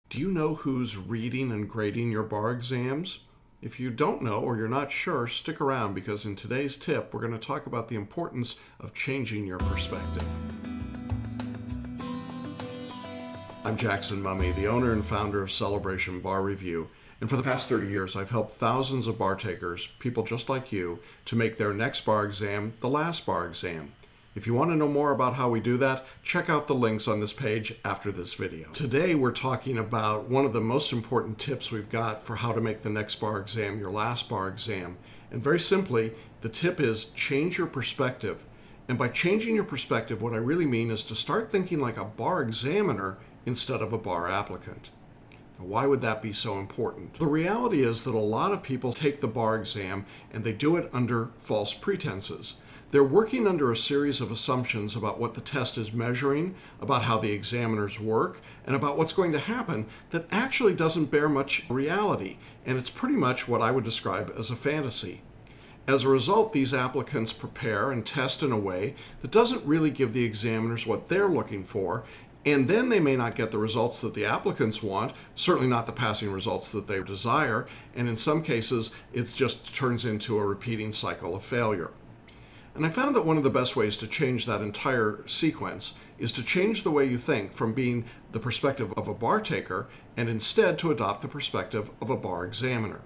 Do you know who's reading and grading your bar exams? If you don't know or you're not sure, stick around because in today's tip, we're going to talk about the importance of changing your perspective. I'm Jackson Mumey, the owner and founder of Celebration Bar Review. And for the past 30 years, I've helped thousands of bar takers, people just like you, to make their next bar exam the last bar exam. If you want to know more about how we do that, check out the links on this page after this video. Today we're talking about one of the most important tips we've got for how to make the next bar exam your last bar exam. And very simply, the tip is change your perspective. And by changing your perspective, what I really mean is to start thinking like a bar examiner instead of a bar applicant. Now, why would that be so important? The reality is that a lot of people take the bar exam and they do it under false pretenses. They're working under a series of assumptions about what the test is measuring, about how the examiners work, and about what's going to happen that actually doesn't bear much reality, and it's pretty much what I would describe as a fantasy. As a result, these applicants prepare and test in a way that doesn't really give the examiners what they're looking for, and then they may not get the results that the applicants want, certainly not the passing results that they desire, and in some cases, it just turns into a repeating cycle of failure. And I found that one of the best ways to change that entire sequence is to change the way you think from being the perspective of a bar taker and instead to adopt the perspective of a bar examiner.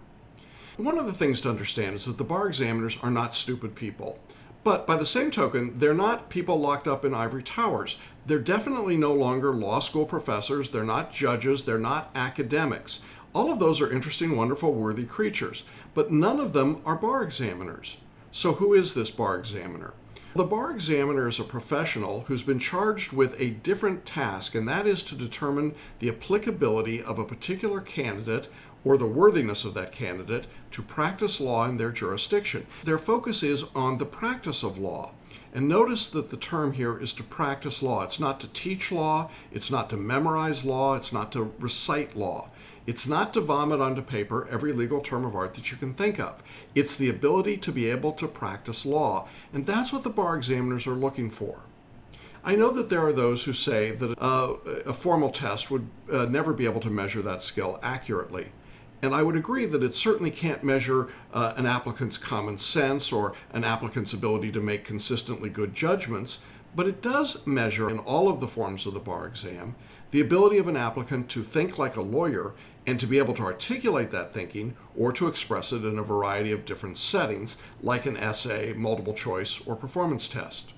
One of the things to understand is that the bar examiners are not stupid people. But by the same token, they're not people locked up in ivory towers. They're definitely no longer law school professors. They're not judges. They're not academics. All of those are interesting, wonderful, worthy creatures. But none of them are bar examiners. So who is this bar examiner? The bar examiner is a professional who's been charged with a different task, and that is to determine the applicability of a particular candidate or the worthiness of that candidate to practice law in their jurisdiction. Their focus is on the practice of law. And notice that the term here is to practice law. It's not to teach law, it's not to memorize law, it's not to recite law. It's not to vomit onto paper every legal term of art that you can think of. It's the ability to be able to practice law. And that's what the bar examiners are looking for. I know that there are those who say that a formal test would never be able to measure that skill accurately. And I would agree that it certainly can't measure an applicant's common sense or an applicant's ability to make consistently good judgments, but it does measure in all of the forms of the bar exam the ability of an applicant to think like a lawyer and to be able to articulate that thinking or to express it in a variety of different settings, like an essay, multiple choice, or performance test.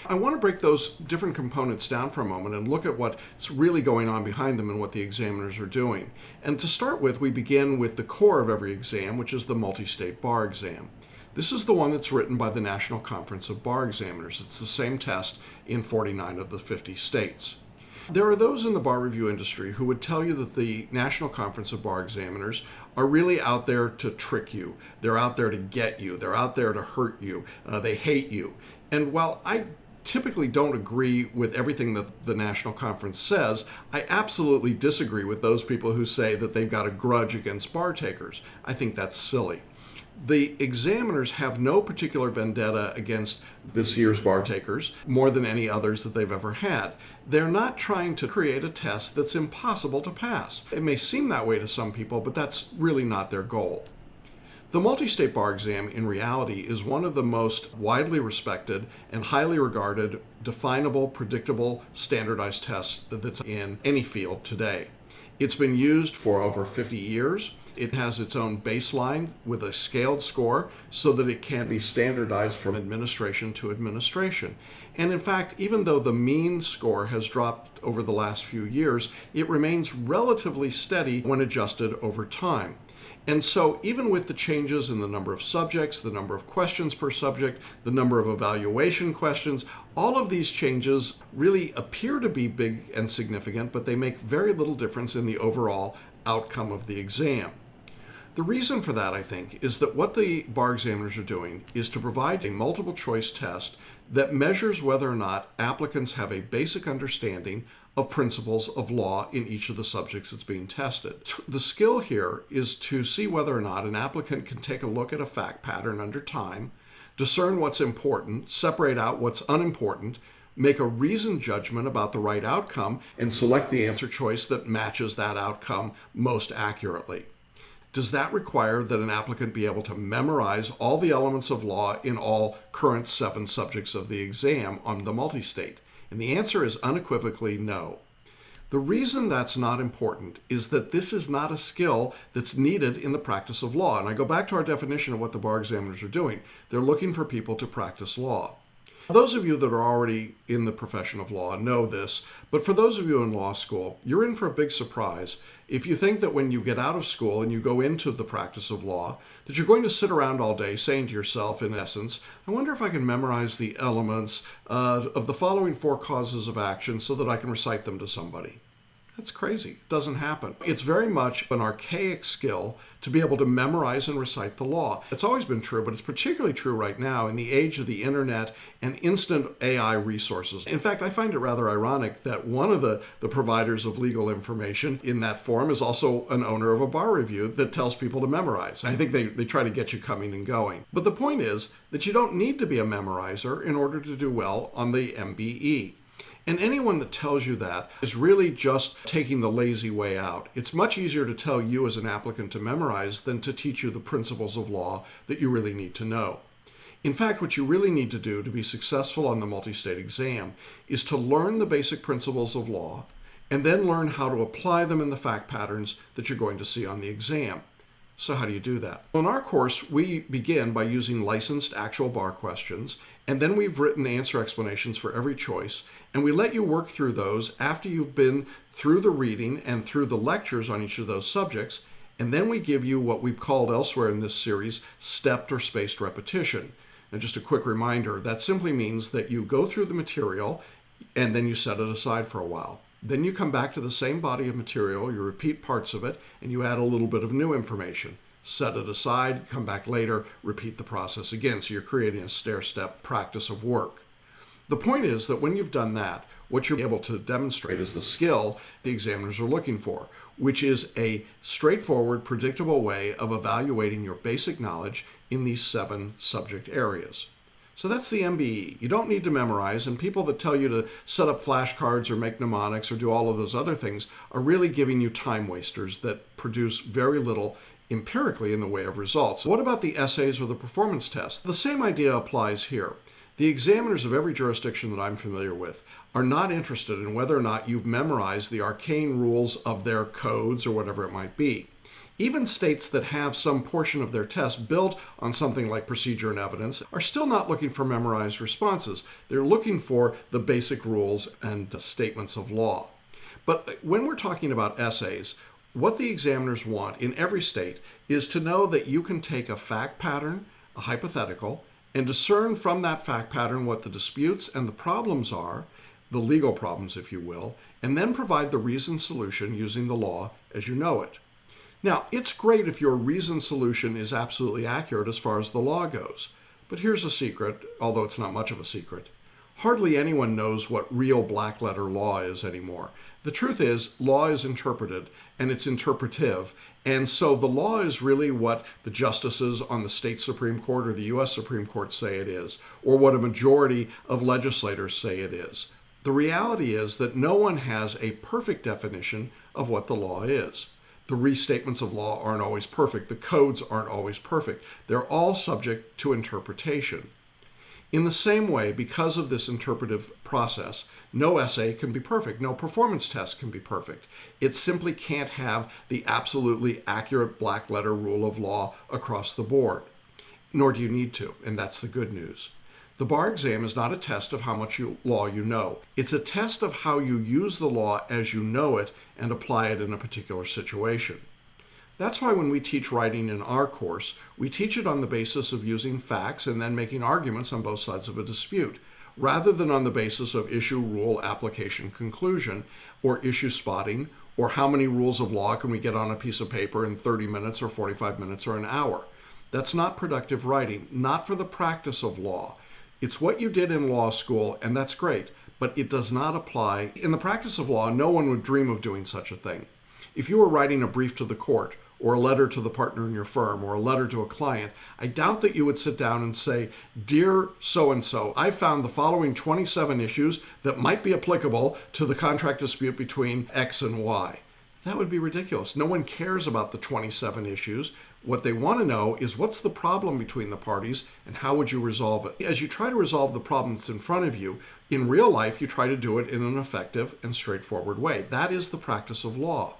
I want to break those different components down for a moment and look at what's really going on behind them and what the examiners are doing. And to start with, we begin with the core of every exam, which is the multi-state bar exam. This is the one that's written by the National Conference of Bar Examiners. It's the same test in 49 of the 50 states. There are those in the bar review industry who would tell you that the National Conference of Bar Examiners are really out there to trick you. They're out there to get you. They're out there to hurt you. They hate you. And while I typically don't agree with everything that the National Conference says, I absolutely disagree with those people who say that they've got a grudge against bar takers. I think that's silly. The examiners have no particular vendetta against this year's bar takers, more than any others that they've ever had. They're not trying to create a test that's impossible to pass. It may seem that way to some people, but that's really not their goal. The multi-state bar exam, in reality, is one of the most widely respected and highly regarded, definable, predictable, standardized tests that's in any field today. It's been used for over 50 years. It has its own baseline with a scaled score so that it can be standardized from administration to administration. And in fact, even though the mean score has dropped over the last few years, it remains relatively steady when adjusted over time. And so even with the changes in the number of subjects, the number of questions per subject, the number of evaluation questions, all of these changes really appear to be big and significant, but they make very little difference in the overall outcome of the exam. The reason for that, I think, is that what the bar examiners are doing is to provide a multiple choice test that measures whether or not applicants have a basic understanding of principles of law in each of the subjects that's being tested. The skill here is to see whether or not an applicant can take a look at a fact pattern under time, discern what's important, separate out what's unimportant, make a reasoned judgment about the right outcome, and select the answer choice that matches that outcome most accurately. Does that require that an applicant be able to memorize all the elements of law in all current 7 subjects of the exam on the multi-state? And the answer is unequivocally no. The reason that's not important is that this is not a skill that's needed in the practice of law. And I go back to our definition of what the bar examiners are doing. They're looking for people to practice law. Those of you that are already in the profession of law know this, but for those of you in law school, you're in for a big surprise if you think that when you get out of school and you go into the practice of law, that you're going to sit around all day saying to yourself, in essence, I wonder if I can memorize the elements of the following 4 causes of action so that I can recite them to somebody. That's crazy. It doesn't happen. It's very much an archaic skill to be able to memorize and recite the law. It's always been true, but it's particularly true right now in the age of the internet and instant AI resources. In fact, I find it rather ironic that one of the providers of legal information in that forum is also an owner of a bar review that tells people to memorize. I think they try to get you coming and going. But the point is that you don't need to be a memorizer in order to do well on the MBE. And anyone that tells you that is really just taking the lazy way out. It's much easier to tell you as an applicant to memorize than to teach you the principles of law that you really need to know. In fact, what you really need to do to be successful on the multi-state exam is to learn the basic principles of law and then learn how to apply them in the fact patterns that you're going to see on the exam. So how do you do that? Well, in our course, we begin by using licensed actual bar questions, and then we've written answer explanations for every choice, and we let you work through those after you've been through the reading and through the lectures on each of those subjects, and then we give you what we've called elsewhere in this series stepped or spaced repetition. And just a quick reminder, that simply means that you go through the material and then you set it aside for a while. Then you come back to the same body of material, you repeat parts of it, and you add a little bit of new information. Set it aside, come back later, repeat the process again. So you're creating a stair-step practice of work. The point is that when you've done that, what you're able to demonstrate is the skill the examiners are looking for, which is a straightforward, predictable way of evaluating your basic knowledge in these 7 subject areas. So that's the MBE. You don't need to memorize, and people that tell you to set up flashcards or make mnemonics or do all of those other things are really giving you time wasters that produce very little empirically in the way of results. What about the essays or the performance tests? The same idea applies here. The examiners of every jurisdiction that I'm familiar with are not interested in whether or not you've memorized the arcane rules of their codes or whatever it might be. Even states that have some portion of their test built on something like procedure and evidence are still not looking for memorized responses. They're looking for the basic rules and statements of law. But when we're talking about essays, what the examiners want in every state is to know that you can take a fact pattern, a hypothetical, and discern from that fact pattern what the disputes and the problems are, the legal problems, if you will, and then provide the reasoned solution using the law as you know it. Now, it's great if your reasoned solution is absolutely accurate as far as the law goes. But here's a secret, although it's not much of a secret. Hardly anyone knows what real black letter law is anymore. The truth is, law is interpreted, and it's interpretive, and so the law is really what the justices on the state Supreme Court or the U.S. Supreme Court say it is, or what a majority of legislators say it is. The reality is that no one has a perfect definition of what the law is. The restatements of law aren't always perfect. The codes aren't always perfect. They're all subject to interpretation. In the same way, because of this interpretive process, no essay can be perfect. No performance test can be perfect. It simply can't have the absolutely accurate black letter rule of law across the board. Nor do you need to, and that's the good news. The bar exam is not a test of how much law you know. It's a test of how you use the law as you know it and apply it in a particular situation. That's why when we teach writing in our course, we teach it on the basis of using facts and then making arguments on both sides of a dispute, rather than on the basis of issue, rule, application, conclusion, or issue spotting, or how many rules of law can we get on a piece of paper in 30 minutes or 45 minutes or an hour. That's not productive writing, not for the practice of law. It's what you did in law school, and that's great, but it does not apply. In the practice of law, no one would dream of doing such a thing. If you were writing a brief to the court, or a letter to the partner in your firm, or a letter to a client, I doubt that you would sit down and say, "Dear so-and-so, I found the following 27 issues that might be applicable to the contract dispute between X and Y." That would be ridiculous. No one cares about the 27 issues. What they want to know is what's the problem between the parties and how would you resolve it? As you try to resolve the problem that's in front of you, in real life, you try to do it in an effective and straightforward way. That is the practice of law.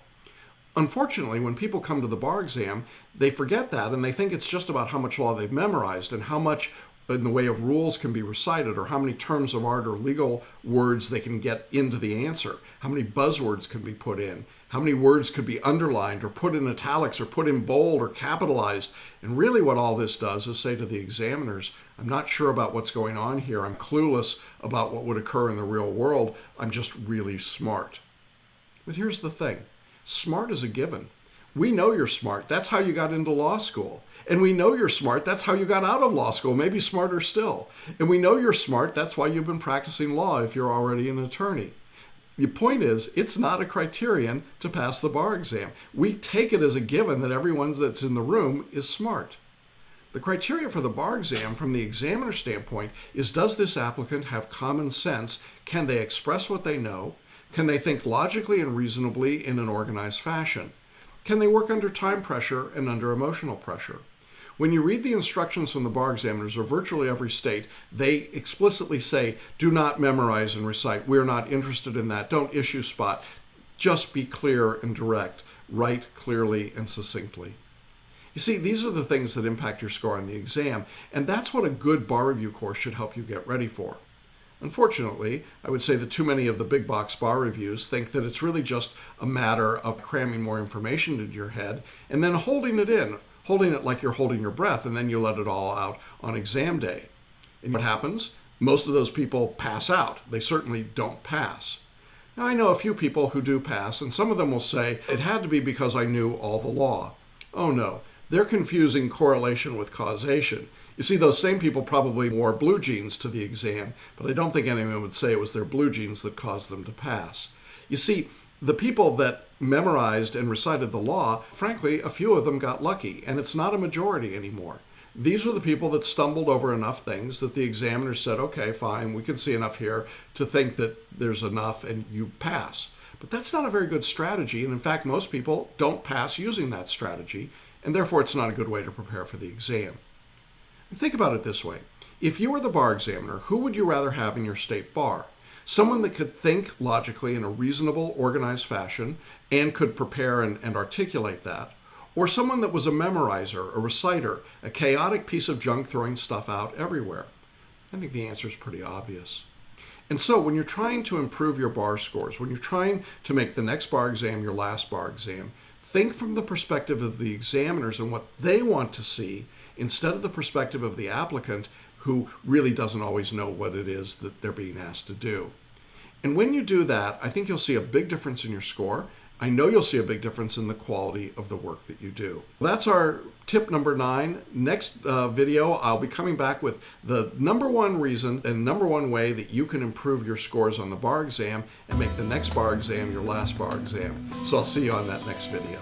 Unfortunately, when people come to the bar exam, they forget that and they think it's just about how much law they've memorized and how much in the way of rules can be recited or how many terms of art or legal words they can get into the answer, how many buzzwords can be put in, how many words could be underlined or put in italics or put in bold or capitalized. And really what all this does is say to the examiners, I'm not sure about what's going on here. I'm clueless about what would occur in the real world. I'm just really smart. But here's the thing. Smart is a given. We know you're smart. That's how you got into law school. And we know you're smart. That's how you got out of law school, maybe smarter still. And we know you're smart. That's why you've been practicing law if you're already an attorney. The point is, it's not a criterion to pass the bar exam. We take it as a given that everyone that's in the room is smart. The criteria for the bar exam from the examiner standpoint is, does this applicant have common sense? Can they express what they know? Can they think logically and reasonably in an organized fashion? Can they work under time pressure and under emotional pressure? When you read the instructions from the bar examiners of virtually every state, they explicitly say, do not memorize and recite. We're not interested in that. Don't issue spot. Just be clear and direct. Write clearly and succinctly. You see, these are the things that impact your score on the exam, and that's what a good bar review course should help you get ready for. Unfortunately, I would say that too many of the big box bar reviews think that it's really just a matter of cramming more information into your head and then holding it like you're holding your breath, and then you let it all out on exam day. And what happens? Most of those people pass out. They certainly don't pass. Now, I know a few people who do pass, and some of them will say, it had to be because I knew all the law. Oh no, they're confusing correlation with causation. You see, those same people probably wore blue jeans to the exam, but I don't think anyone would say it was their blue jeans that caused them to pass. You see, the people that memorized and recited the law, frankly, a few of them got lucky, and it's not a majority anymore. These were the people that stumbled over enough things that the examiner said, okay, fine, we can see enough here to think that there's enough and you pass. But that's not a very good strategy, and in fact, most people don't pass using that strategy, and therefore it's not a good way to prepare for the exam. Think about it this way. If you were the bar examiner, who would you rather have in your state bar? Someone that could think logically in a reasonable, organized fashion and could prepare and articulate that, or someone that was a memorizer, a reciter, a chaotic piece of junk throwing stuff out everywhere? I think the answer is pretty obvious. And so when you're trying to improve your bar scores, when you're trying to make the next bar exam your last bar exam, think from the perspective of the examiners and what they want to see instead of the perspective of the applicant who really doesn't always know what it is that they're being asked to do. And when you do that, I think you'll see a big difference in your score. I know you'll see a big difference in the quality of the work that you do. That's our tip number 9. Next video, I'll be coming back with the number one reason and number one way that you can improve your scores on the bar exam and make the next bar exam your last bar exam. So I'll see you on that next video.